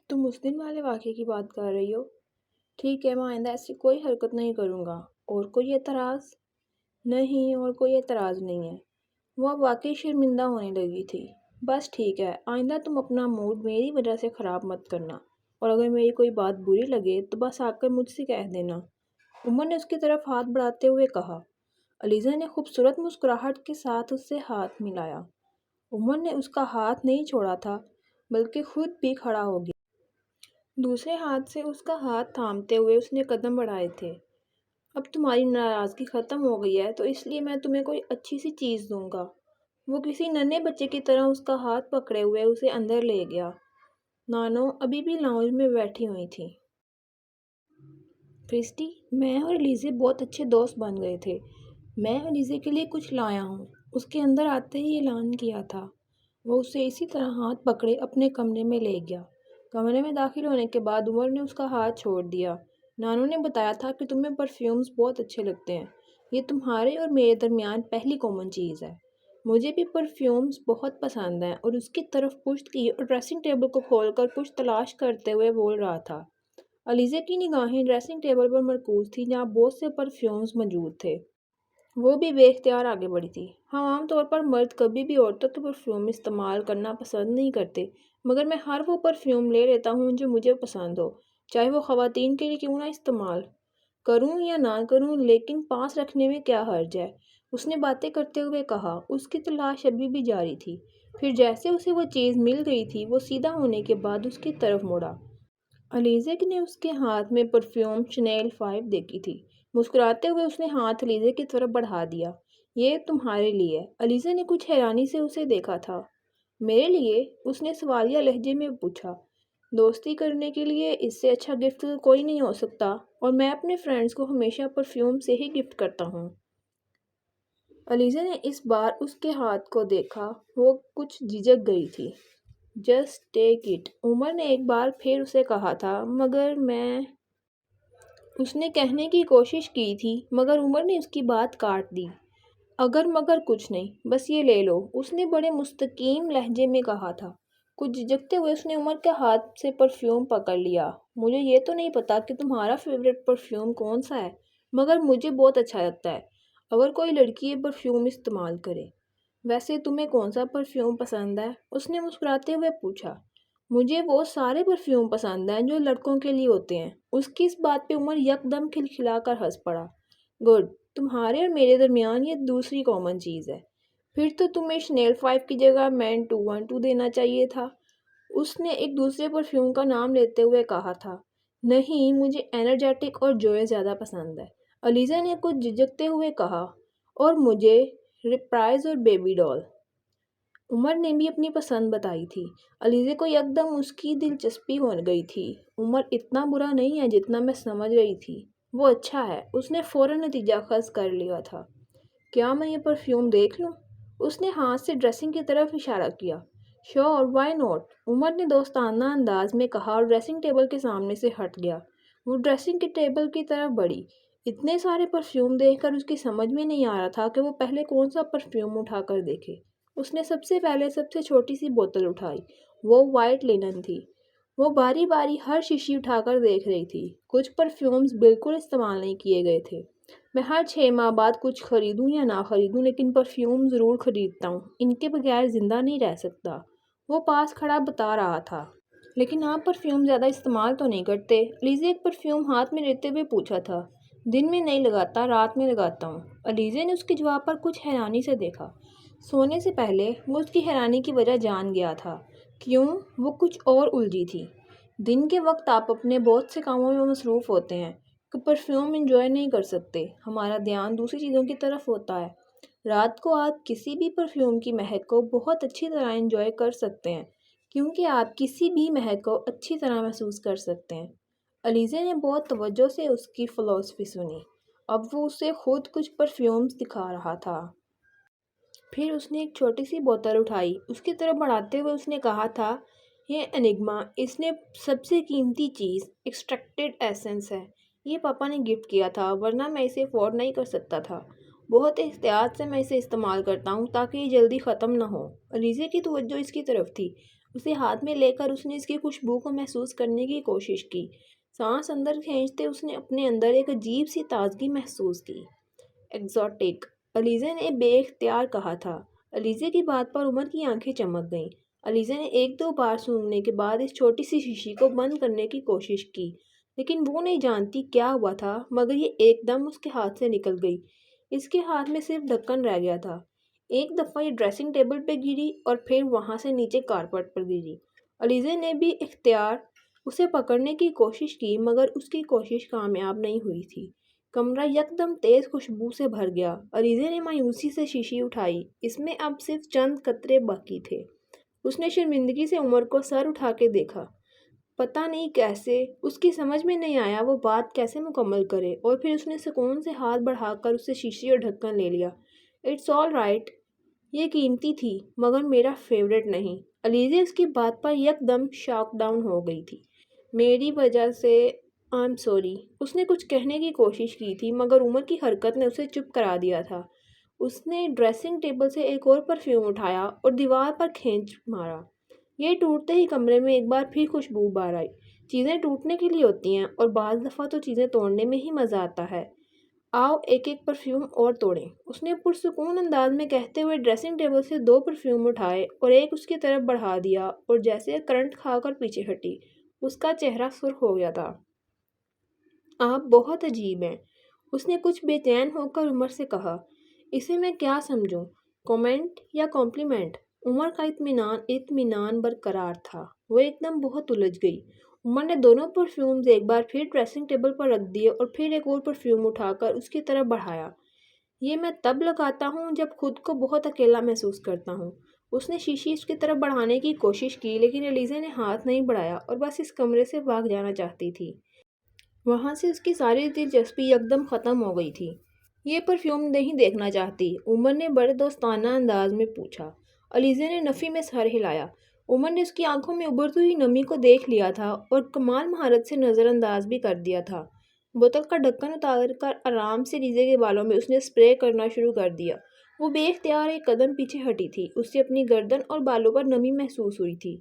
تم اس دن والے واقعے کی بات کر رہی ہو؟ ٹھیک ہے، میں آئندہ ایسی کوئی حرکت نہیں کروں گا۔ اور کوئی اعتراض؟ نہیں، اور کوئی اعتراض نہیں ہے۔ وہ اب واقعی شرمندہ ہونے لگی تھی۔ بس ٹھیک ہے، آئندہ تم اپنا موڈ میری وجہ سے خراب مت کرنا، اور اگر میری کوئی بات بری لگے تو بس آ کر مجھ سے کہہ دینا۔ عمر نے اس کی طرف ہاتھ بڑھاتے ہوئے کہا۔ علیزہ نے خوبصورت مسکراہٹ کے ساتھ اس سے ہاتھ ملایا۔ عمر نے اس کا ہاتھ نہیں چھوڑا تھا، بلکہ خود بھی کھڑا ہو گیا۔ دوسرے ہاتھ سے اس کا ہاتھ تھامتے ہوئے اس نے قدم بڑھائے تھے۔ اب تمہاری ناراضگی ختم ہو گئی ہے تو اس لیے میں تمہیں کوئی اچھی سی چیز دوں گا۔ وہ کسی ننھے بچے کی طرح اس کا ہاتھ پکڑے ہوئے اسے اندر لے گیا۔ نانو ابھی بھی لاؤنج میں بیٹھی ہوئی تھی۔ کرسٹی، میں اور علیزہ بہت اچھے دوست بن گئے تھے۔ میں علیزہ کے لیے کچھ لایا ہوں، اس کے اندر آتے ہی اعلان کیا تھا۔ وہ اسے اسی طرح ہاتھ پکڑے اپنے کمرے میں لے گیا۔ کمرے میں داخل ہونے کے بعد عمر نے اس کا ہاتھ چھوڑ دیا۔ نانو نے بتایا تھا کہ تمہیں پرفیومز بہت اچھے لگتے ہیں۔ یہ تمہارے اور میرے درمیان پہلی کامن چیز ہے۔ مجھے بھی پرفیومز بہت پسند ہیں۔ اور اس کی طرف پشت کی اور ڈریسنگ ٹیبل کو کھول کر کچھ تلاش کرتے ہوئے بول رہا تھا۔ علیزہ کی نگاہیں ڈریسنگ ٹیبل پر مرکوز تھیں جہاں بہت سے پرفیومز موجود تھے۔ وہ بھی بے اختیار آگے بڑھی تھی۔ ہاں، عام طور پر مرد کبھی بھی عورتوں کے پرفیوم استعمال کرنا پسند نہیں کرتے، مگر میں ہر وہ پرفیوم لے لیتا ہوں جو مجھے پسند ہو، چاہے وہ خواتین کے لیے کیوں نہ استعمال کروں یا نہ کروں، لیکن پاس رکھنے میں کیا حرج ہے؟ اس نے باتیں کرتے ہوئے کہا۔ اس کی تلاش ابھی بھی جاری تھی۔ پھر جیسے اسے وہ چیز مل گئی تھی، وہ سیدھا ہونے کے بعد اس کی طرف مڑا۔ علیزہ نے اس کے ہاتھ میں پرفیوم شنیل 5 دیکھی تھی۔ مسکراتے ہوئے اس نے ہاتھ علیزہ کی طرف بڑھا دیا۔ یہ تمہارے لیے۔ علیزہ نے کچھ حیرانی سے اسے دیکھا تھا۔ میرے لیے؟ اس نے سوالیہ لہجے میں پوچھا۔ دوستی کرنے کے لیے اس سے اچھا گفٹ کوئی نہیں ہو سکتا، اور میں اپنے فرینڈز کو ہمیشہ پرفیوم سے ہی گفٹ کرتا ہوں۔ علیزہ نے اس بار اس کے ہاتھ کو دیکھا۔ وہ کچھ جھجک گئی تھی۔ جسٹ ٹیک اٹ، عمر نے ایک بار پھر اسے کہا تھا۔ مگر میں اس نے کہنے کی کوشش کی تھی، مگر عمر نے اس کی بات کاٹ دی۔ اگر مگر کچھ نہیں، بس یہ لے لو، اس نے بڑے مستقیم لہجے میں کہا تھا۔ کچھ جھجکتے ہوئے اس نے عمر کے ہاتھ سے پرفیوم پکڑ لیا۔ مجھے یہ تو نہیں پتا کہ تمہارا فیورٹ پرفیوم کون سا ہے، مگر مجھے بہت اچھا لگتا ہے اگر کوئی لڑکی یہ پرفیوم استعمال کرے۔ ویسے تمہیں کون سا پرفیوم پسند ہے؟ اس نے مسکراتے ہوئے پوچھا۔ مجھے وہ سارے پرفیوم پسند ہیں جو لڑکوں کے لیے ہوتے ہیں۔ اس کی اس بات پہ عمر یکدم کھلکھلا کر ہنس پڑا۔ گڈ، تمہارے اور میرے درمیان یہ دوسری کامن چیز ہے۔ پھر تو تمہیں شنیل 5 کی جگہ مین 212 دینا چاہیے تھا، اس نے ایک دوسرے پرفیوم کا نام لیتے ہوئے کہا تھا۔ نہیں، مجھے انرجیٹک اور جوئے زیادہ پسند ہے، علیزہ نے کچھ جھجکتے ہوئے کہا۔ اور مجھے ریپرائز اور بیبی ڈال۔ عمر نے بھی اپنی پسند بتائی تھی۔ علیزہ کو یکدم اس کی دلچسپی ہو گئی تھی۔ عمر اتنا برا نہیں ہے جتنا میں سمجھ رہی تھی، وہ اچھا ہے۔ اس نے فوراً نتیجہ خیز کر لیا تھا۔ کیا میں یہ پرفیوم دیکھ لوں؟ اس نے ہاتھ سے ڈریسنگ کی طرف اشارہ کیا۔ شور، وائی ناٹ، عمر نے دوستانہ انداز میں کہا اور ڈریسنگ ٹیبل کے سامنے سے ہٹ گیا۔ وہ ڈریسنگ کے ٹیبل کی طرف بڑھی۔ اتنے سارے پرفیوم دیکھ کر اس کی سمجھ میں نہیں آ رہا تھا کہ وہ پہلے کون سا پرفیوم اٹھا کر دیکھے۔ اس نے سب سے پہلے سب سے چھوٹی سی بوتل اٹھائی۔ وہ وائٹ لینن تھی۔ وہ باری باری ہر شیشی اٹھا کر دیکھ رہی تھی۔ کچھ پرفیومز بالکل استعمال نہیں کیے گئے تھے۔ میں ہر 6 ماہ بعد کچھ خریدوں یا نہ خریدوں، لیکن پرفیوم ضرور خریدتا ہوں، ان کے بغیر زندہ نہیں رہ سکتا۔ وہ پاس کھڑا بتا رہا تھا۔ لیکن آپ پرفیوم زیادہ استعمال تو نہیں کرتے؟ علیزہ ایک پرفیوم ہاتھ میں لیتے ہوئے پوچھا تھا۔ دن میں نہیں لگاتا، رات میں لگاتا ہوں۔ علیزہ نے اس کے جواب پر کچھ حیرانی سے دیکھا۔ سونے سے پہلے وہ اس کی حیرانی کی وجہ جان گیا تھا۔ کیوں؟ وہ کچھ اور الجھی تھی۔ دن کے وقت آپ اپنے بہت سے کاموں میں مصروف ہوتے ہیں کہ پرفیوم انجوائے نہیں کر سکتے۔ ہمارا دھیان دوسری چیزوں کی طرف ہوتا ہے۔ رات کو آپ کسی بھی پرفیوم کی مہک کو بہت اچھی طرح انجوائے کر سکتے ہیں، کیونکہ آپ کسی بھی مہک کو اچھی طرح محسوس کر سکتے ہیں۔ علیزہ نے بہت توجہ سے اس کی فلسفی سنی۔ اب وہ اسے خود کچھ پرفیومز دکھا رہا تھا۔ پھر اس نے ایک چھوٹی سی بوتل اٹھائی۔ اس کی طرف بڑھاتے ہوئے اس نے کہا تھا، یہ انگما، اس نے سب سے قیمتی چیز ایکسٹریکٹڈ ایسنس ہے۔ یہ پاپا نے گفٹ کیا تھا، ورنہ میں اسے افورڈ نہیں کر سکتا تھا۔ بہت احتیاط سے میں اسے استعمال کرتا ہوں تاکہ یہ جلدی ختم نہ ہو۔ علیزہ کی توجہ اس کی طرف تھی۔ اسے ہاتھ میں لے کر اس نے اس کی خوشبو کو محسوس کرنے کی کوشش کی۔ سانس اندر کھینچتے اس نے اپنے اندر ایک عجیب سی تازگی محسوس کی۔ ایگزوٹک، علیزہ نے بے اختیار کہا تھا۔ علیزہ کی بات پر عمر کی آنکھیں چمک گئیں۔ علیزہ نے ایک دو بار سونگھنے کے بعد اس چھوٹی سی شیشی کو بند کرنے کی کوشش کی، لیکن وہ نہیں جانتی کیا ہوا تھا، مگر یہ ایک دم اس کے ہاتھ سے نکل گئی۔ اس کے ہاتھ میں صرف ڈھکن رہ گیا تھا۔ ایک دفعہ یہ ڈریسنگ ٹیبل پہ گری اور پھر وہاں سے نیچے کارپیٹ پر گری۔ علیزہ نے بھی اختیار اسے پکڑنے کی کوشش کی، مگر اس کی کوشش کامیاب نہیں ہوئی تھی۔ کمرہ یکدم تیز خوشبو سے بھر گیا۔ علیزہ نے مایوسی سے شیشی اٹھائی، اس میں اب صرف چند قطرے باقی تھے۔ اس نے شرمندگی سے عمر کو سر اٹھا کے دیکھا۔ پتہ نہیں کیسے اس کی سمجھ میں نہیں آیا وہ بات کیسے مکمل کرے، اور پھر اس نے سکون سے ہاتھ بڑھا کر اس سے شیشی اور ڈھکن لے لیا۔ اٹس آل رائٹ، یہ قیمتی تھی مگر میرا فیورٹ نہیں۔ علیزہ اس کی بات پر یکدم شاک ڈاؤن ہو گئی تھی۔ میری وجہ سے آئی ایم سوری۔ اس نے کچھ کہنے کی کوشش کی تھی، مگر عمر کی حرکت نے اسے چپ کرا دیا تھا۔ اس نے ڈریسنگ ٹیبل سے ایک اور پرفیوم اٹھایا اور دیوار پر کھینچ مارا۔ یہ ٹوٹتے ہی کمرے میں ایک بار پھر خوشبو بار آئی۔ چیزیں ٹوٹنے کے لیے ہوتی ہیں، اور بعض دفعہ تو چیزیں توڑنے میں ہی مزہ آتا ہے۔ آؤ ایک ایک پرفیوم اور توڑیں، اس نے پرسکون انداز میں کہتے ہوئے ڈریسنگ ٹیبل سے دو پرفیوم اٹھائے اور ایک اس کی طرف بڑھا دیا، اور جیسے کرنٹ کھا کر پیچھے ہٹی۔ اس کا چہرہ سرخ ہو گیا تھا۔ آپ بہت عجیب ہیں، اس نے کچھ بے چین ہو کر عمر سے کہا۔ اسے میں کیا سمجھوں، کامنٹ یا کمپلیمنٹ؟ عمر کا اطمینان برقرار تھا۔ وہ ایک دم بہت الجھ گئی۔ عمر نے دونوں پرفیومز ایک بار پھر ڈریسنگ ٹیبل پر رکھ دیے اور پھر ایک اور پرفیوم اٹھا کر اس کی طرف بڑھایا۔ یہ میں تب لگاتا ہوں جب خود کو بہت اکیلا محسوس کرتا ہوں۔ اس نے شیشی اس کی طرف بڑھانے کی کوشش کی، لیکن علیزہ نے ہاتھ نہیں بڑھایا اور بس اس کمرے سے بھاگ جانا چاہتی تھی۔ وہاں سے اس کی ساری دلچسپی یکدم ختم ہو گئی تھی۔ یہ پرفیوم نہیں دیکھنا چاہتی؟ عمر نے بڑے دوستانہ انداز میں پوچھا۔ علیزہ نے نفی میں سر ہلایا۔ عمر نے اس کی آنکھوں میں ابھرتی ہوئی نمی کو دیکھ لیا تھا اور کمال مہارت سے نظر انداز بھی کر دیا تھا۔ بوتل کا ڈھکن اتار کر آرام سے علیزہ کے بالوں میں اس نے اسپرے کرنا شروع کر دیا۔ وہ بے اختیار ایک قدم پیچھے ہٹی تھی۔ اسے اپنی گردن اور بالوں پر نمی محسوس ہوئی تھی۔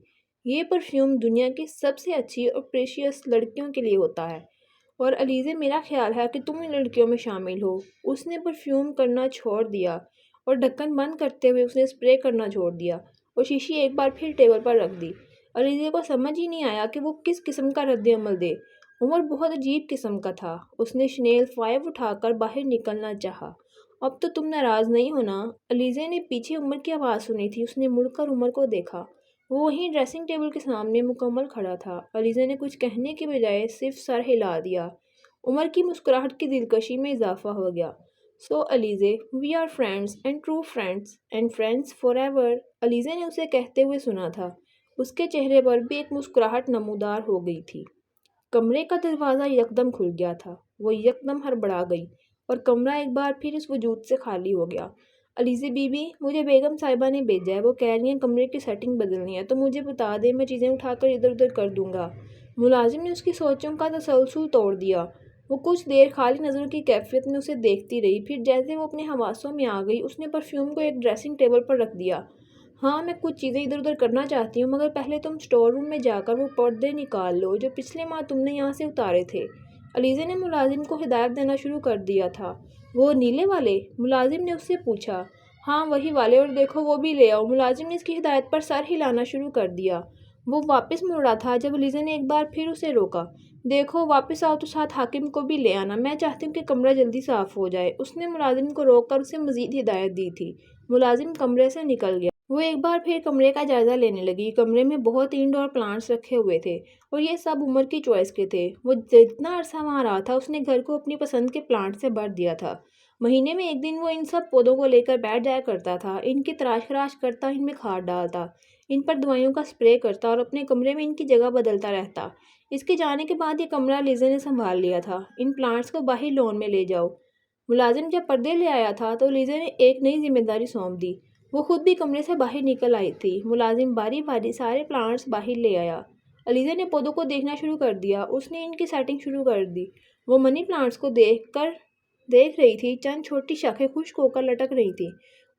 یہ پرفیوم دنیا کی سب سے اچھی اور پریشیس لڑکیوں کے لیے ہوتا ہے، اور علیزہ میرا خیال ہے کہ تم ان لڑکیوں میں شامل ہو۔ اس نے پرفیوم کرنا چھوڑ دیا اور ڈھکن بند کرتے ہوئے اس نے اسپرے کرنا چھوڑ دیا اور شیشی ایک بار پھر ٹیبل پر رکھ دی۔ علیزہ کو سمجھ ہی نہیں آیا کہ وہ کس قسم کا رد عمل دے۔ عمر بہت عجیب قسم کا تھا۔ اس نے شنیل 5 اٹھا کر باہر نکلنا چاہا۔ اب تو تم ناراض نہیں ہونا؟ علیزہ نے پیچھے عمر کی آواز سنی تھی۔ اس نے مڑ کر عمر کو دیکھا۔ وہ وہیں ڈریسنگ ٹیبل کے سامنے مکمل کھڑا تھا۔ علیزہ نے کچھ کہنے کے بجائے صرف سر ہلا دیا۔ عمر کی مسکراہٹ کی دلکشی میں اضافہ ہو گیا۔ So Aliza, we are friends and true friends and friends for ever. Aliza نے اسے کہتے ہوئے سنا تھا۔ اس کے چہرے پر بھی ایک مسکراہٹ نمودار ہو گئی تھی۔ کمرے کا دروازہ یکدم کھل گیا تھا۔ وہ یکدم ہڑبڑا گئی اور کمرہ ایک بار پھر اس وجود سے خالی ہو گیا۔ علیزہ بی بی، مجھے بیگم صاحبہ نے بھیجا ہے، وہ کہہ رہی ہیں کمرے کی سیٹنگ بدلنی ہے، تو مجھے بتا دیں، میں چیزیں اٹھا کر ادھر ادھر کر دوں گا۔ ملازم نے اس کی سوچوں کا تسلسل توڑ دیا۔ وہ کچھ دیر خالی نظروں کی کیفیت میں اسے دیکھتی رہی، پھر جیسے وہ اپنے حواسوں میں آ گئی، اس نے پرفیوم کو ایک ڈریسنگ ٹیبل پر رکھ دیا۔ ہاں، میں کچھ چیزیں ادھر ادھر کرنا چاہتی ہوں، مگر پہلے تم اسٹور روم میں جا کر وہ پردے نکال لو جو پچھلے ماہ تم نے یہاں سے اتارے تھے۔ علیزہ نے ملازم کو ہدایت دینا شروع کر دیا تھا۔ وہ نیلے والے؟ ملازم نے اس سے پوچھا۔ ہاں وہی والے، اور دیکھو وہ بھی لے آؤ۔ ملازم نے اس کی ہدایت پر سر ہلانا شروع کر دیا۔ وہ واپس مڑ رہا تھا جب علیزہ نے ایک بار پھر اسے روکا۔ دیکھو، واپس آؤ تو ساتھ حاکم کو بھی لے آنا، میں چاہتی ہوں کہ کمرہ جلدی صاف ہو جائے۔ اس نے ملازم کو روک کر اسے مزید ہدایت دی تھی۔ ملازم کمرے سے نکل گیا۔ وہ ایک بار پھر کمرے کا جائزہ لینے لگی۔ کمرے میں بہت انڈور پلانٹس رکھے ہوئے تھے اور یہ سب عمر کی چوائس کے تھے۔ وہ جتنا عرصہ وہاں رہا تھا، اس نے گھر کو اپنی پسند کے پلانٹ سے بھر دیا تھا۔ مہینے میں ایک دن وہ ان سب پودوں کو لے کر بیٹھ جایا کرتا تھا، ان کی تراش خراش کرتا، ان میں کھاد ڈالتا، ان پر دوائیوں کا اسپرے کرتا اور اپنے کمرے میں ان کی جگہ بدلتا رہتا۔ اس کے جانے کے بعد یہ کمرہ علیزہ نے سنبھال لیا تھا۔ ان پلانٹس کو باہر لون میں لے جاؤ۔ ملازم جب پردے لے آیا تھا تو علیزہ نے ایک نئی ذمہ داری سونپ دی۔ وہ خود بھی کمرے سے باہر نکل آئی تھی۔ ملازم باری باری سارے پلانٹس باہر لے آیا۔ علیزہ نے پودوں کو دیکھنا شروع کر دیا۔ اس نے ان کی سیٹنگ شروع کر دی۔ وہ منی پلانٹس کو دیکھ رہی تھی۔ چند چھوٹی شاخیں خشک ہو کر لٹک رہی تھیں۔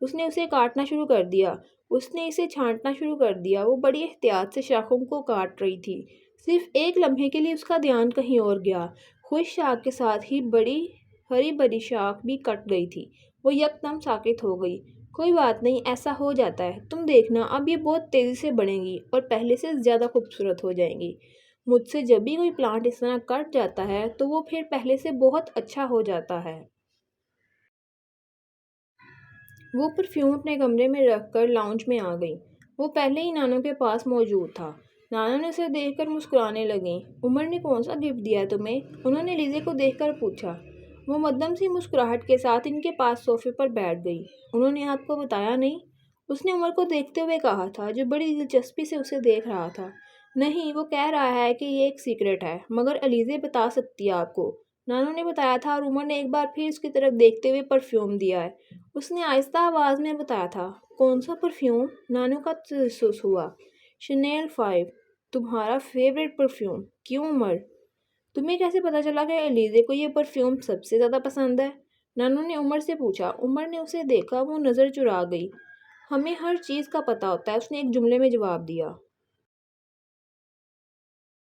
اس نے اسے کاٹنا شروع کر دیا۔ اس نے اسے چھانٹنا شروع کر دیا۔ وہ بڑی احتیاط سے شاخوں کو کاٹ رہی تھی۔ صرف ایک لمحے کے لیے اس کا دھیان کہیں اور گیا۔ خشک شاخ کے ساتھ ہی بڑی ہری بھری شاخ بھی کٹ گئی تھی۔ وہ یکدم ساکت ہو گئی۔ کوئی بات نہیں، ایسا ہو جاتا ہے، تم دیکھنا اب یہ بہت تیزی سے بڑھیں گی اور پہلے سے زیادہ خوبصورت ہو جائیں گی۔ مجھ سے جب بھی کوئی پلانٹ اس طرح کٹ جاتا ہے تو وہ پھر پہلے سے بہت اچھا ہو جاتا ہے۔ وہ پرفیوم اپنے کمرے میں رکھ کر لاؤنج میں آ گئی۔ وہ پہلے ہی نانو کے پاس موجود تھا۔ نانو نے اسے دیکھ کر مسکرانے لگیں۔ عمر نے کون سا گفٹ دیا ہے تمہیں؟ انہوں نے لیزے کو دیکھ کر پوچھا۔ وہ مدھم سی مسکراہٹ کے ساتھ ان کے پاس صوفے پر بیٹھ گئی۔ انہوں نے آپ کو بتایا نہیں؟ اس نے عمر کو دیکھتے ہوئے کہا تھا، جو بڑی دلچسپی سے اسے دیکھ رہا تھا۔ نہیں، وہ کہہ رہا ہے کہ یہ ایک سیکرٹ ہے، مگر الیزے بتا سکتی ہے آپ کو۔ نانو نے بتایا تھا اور عمر نے ایک بار پھر اس کی طرف دیکھتے ہوئے پرفیوم دیا ہے۔ اس نے آہستہ آواز میں بتایا تھا۔ کون سا پرفیوم؟ نانو کا تجسس ہوا۔ شنیل 5، تمہارا فیورٹ پرفیوم۔ کیوں عمر؟ تمہیں کیسے پتا چلا کہ الیزے کو یہ پرفیوم سب سے زیادہ پسند ہے؟ نانو نے عمر سے پوچھا۔ عمر نے اسے دیکھا، وہ نظر چرا گئی۔ ہمیں ہر چیز کا پتہ ہوتا ہے، اس نے ایک جملے میں جواب دیا۔